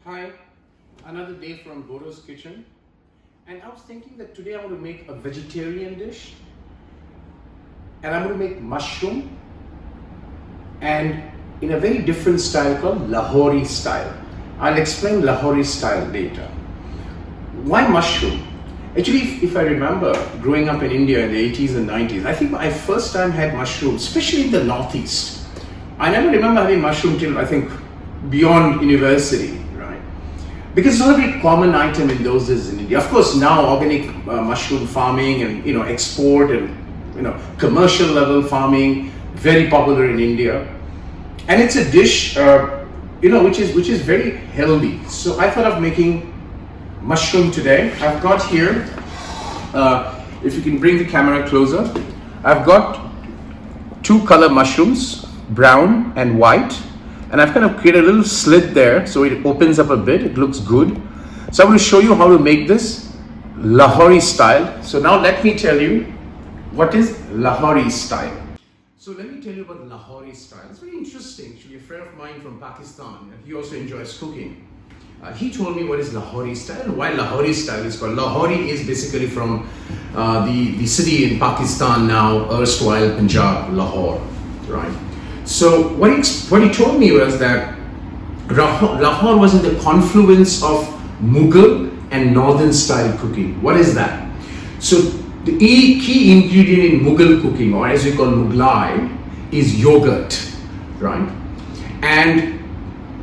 Hi, another day from Bordo's kitchen, and I was thinking that today I want to make a vegetarian dish, and I'm going to make mushroom and in a very different style called Lahori style. I'll explain Lahori style later. Why mushroom? Actually, if I remember growing up in India in the 80s and 90s, I think my first time had mushroom, especially in the Northeast. I never remember having mushroom till I think beyond university. Because it's not a very common item in those days in India. Of course, now organic mushroom farming and export and commercial level farming very popular in India, and it's a dish which is very healthy. So I thought of making mushroom today. I've got here, if you can bring the camera closer, I've got two color mushrooms, brown and white. And I've kind of created a little slit there so it opens up a bit. It looks good. So I'm going to show you how to make this Lahori style. So now let me tell you what is Lahori style. So let me tell you about Lahori style. It's very interesting. Actually, a friend of mine from Pakistan, he also enjoys cooking. He told me what is Lahori style and why Lahori style is called. Lahori is basically from the city in Pakistan now, erstwhile Punjab, Lahore, right? So what he told me was that Lahore was in the confluence of Mughal and Northern style cooking. What is that? So the key ingredient in Mughal cooking, or as we call Mughlai, is yogurt, right? And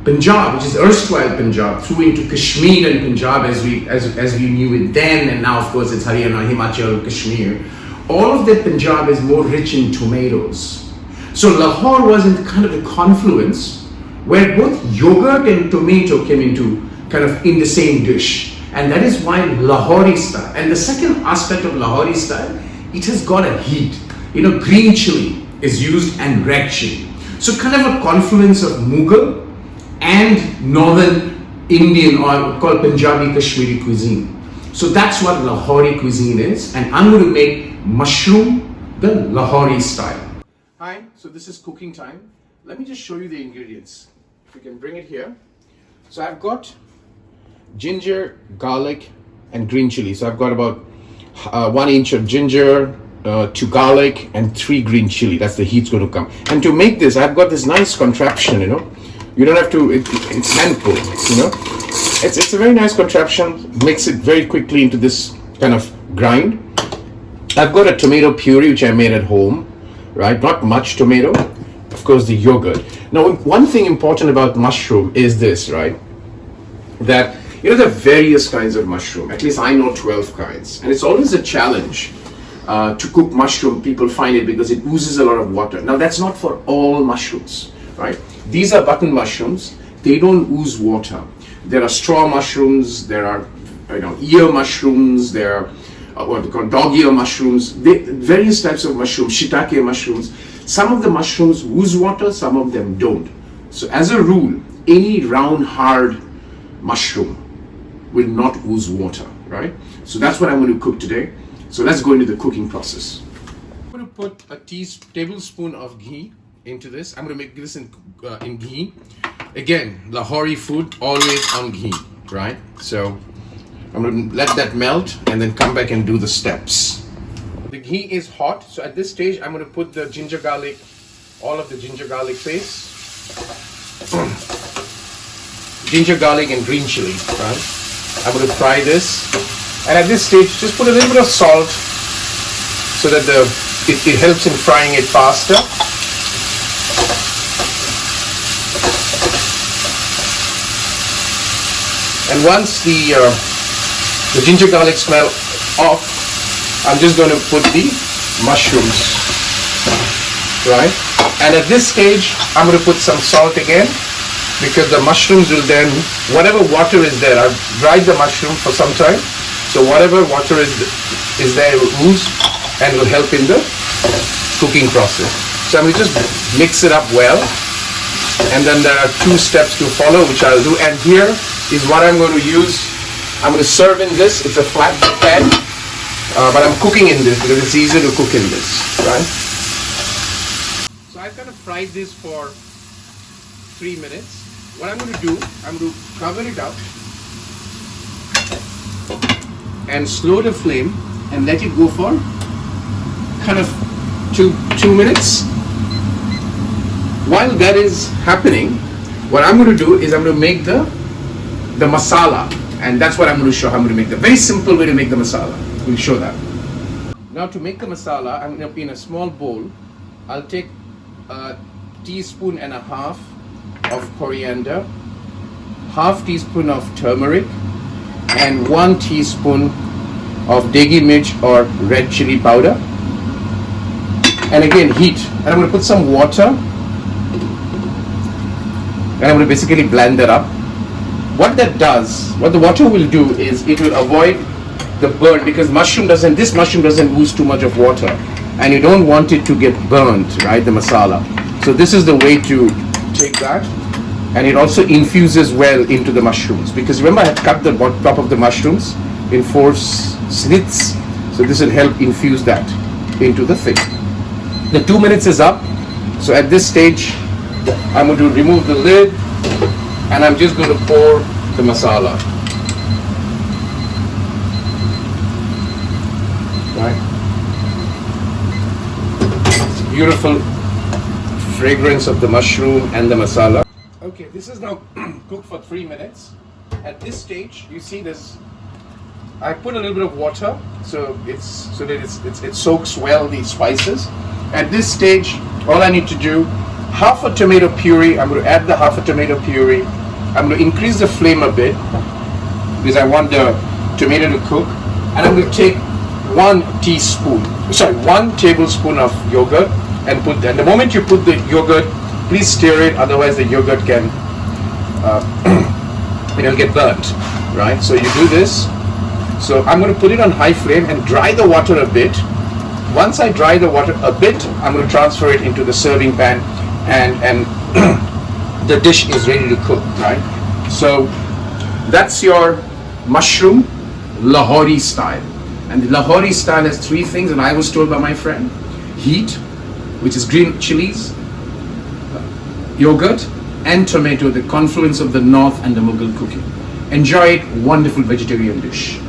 Punjab, which is erstwhile Punjab, through into Kashmir and Punjab as we knew it then, and now of course it's Haryana, Himachal, Kashmir. All of that Punjab is more rich in tomatoes. So Lahore was in kind of a confluence where both yogurt and tomato came into kind of in the same dish. And that is why Lahori style. And the second aspect of Lahori style, it has got a heat. Green chili is used and red chili. So kind of a confluence of Mughal and northern Indian or called Punjabi Kashmiri cuisine. So that's what Lahori cuisine is. And I'm going to make mushroom the Lahori style. Hi, so this is cooking time. Let me just show you the ingredients. If you can bring it here. So I've got ginger, garlic, and green chili. So I've got about 1 inch of ginger, 2 garlic, and 3 green chili. That's the heat's going to come. And to make this, I've got this nice contraption. You don't have to. It's hand pulled. It's a very nice contraption. Makes it very quickly into this kind of grind. I've got a tomato puree which I made at home. Right, not much tomato, of course the yogurt. Now one thing important about mushroom is this, right, that there are various kinds of mushroom. At least I know 12 kinds, and it's always a challenge to cook mushroom. People find it because it oozes a lot of water. Now that's not for all mushrooms, right? These are button mushrooms. They don't ooze water. There are straw mushrooms, there are ear mushrooms, there are what they call dog ear mushrooms, various types of mushrooms, shiitake mushrooms. Some of the mushrooms ooze water, some of them don't. So as a rule, any round, hard mushroom will not ooze water, right? So that's what I'm going to cook today. So let's go into the cooking process. I'm going to put a tablespoon of ghee into this. I'm going to make this in ghee. Again, Lahori food, always on ghee, right? So I'm going to let that melt and then come back and do the steps. The ghee is hot, so at this stage I'm going to put the ginger garlic, all of the ginger garlic paste, ginger garlic and green chili, right? I'm going to fry this, and at this stage just put a little bit of salt so that it helps in frying it faster. And once the ginger garlic smell off, I'm just going to put the mushrooms, right? And at this stage, I'm going to put some salt again, because the mushrooms will then, whatever water is there, I've dried the mushroom for some time, so whatever water is there will ooze and will help in the cooking process. So I'm going to just mix it up well, and then there are 2 steps to follow, which I'll do. And here is what I'm going to use. I'm going to serve in this. It's a flat pan, but I'm cooking in this because it's easier to cook in this, right? So I've kind of fried this for 3 minutes. what I'm going to do, I'm going to cover it up and slow the flame and let it go for kind of two minutes. While that is happening, what I'm going to do is I'm going to make the masala, and that's what I'm going to show how I'm going to make the very simple way to make the masala. We'll show that. Now to make the masala, I'm going to, in a small bowl, I'll take a teaspoon and a half of coriander, half teaspoon of turmeric, and 1 teaspoon of degi mirch or red chili powder. And again, heat. And I'm going to put some water, and I'm going to basically blend that up. What that does, what the water will do is it will avoid the burn, because this mushroom doesn't lose too much of water, and you don't want it to get burnt, right, the masala. So this is the way to take that, and it also infuses well into the mushrooms, because remember I had cut the top of the mushrooms in 4 slits, so this will help infuse that into the thing. The 2 minutes is up, so at this stage I'm going to remove the lid and I'm just going to pour the masala. Right? It's beautiful fragrance of the mushroom and the masala. Okay, this is now cooked for 3 minutes. At this stage, you see this. I put a little bit of water so that it soaks well the spices. At this stage, all I need to do, half a tomato puree. I'm going to add the half a tomato puree. I'm going to increase the flame a bit because I want the tomato to cook. And I'm going to take 1 tablespoon of yogurt and put that. The moment you put the yogurt, please stir it, otherwise the yogurt can it'll get burnt, right? So you do this. So I'm going to put it on high flame and dry the water a bit. Once I dry the water a bit, I'm going to transfer it into the serving pan, and the dish is ready to cook, right? So that's your mushroom Lahori style. And the Lahori style has 3 things, and I was told by my friend: heat, which is green chilies, yogurt, and tomato, the confluence of the North and the Mughal cooking. Enjoy it, wonderful vegetarian dish.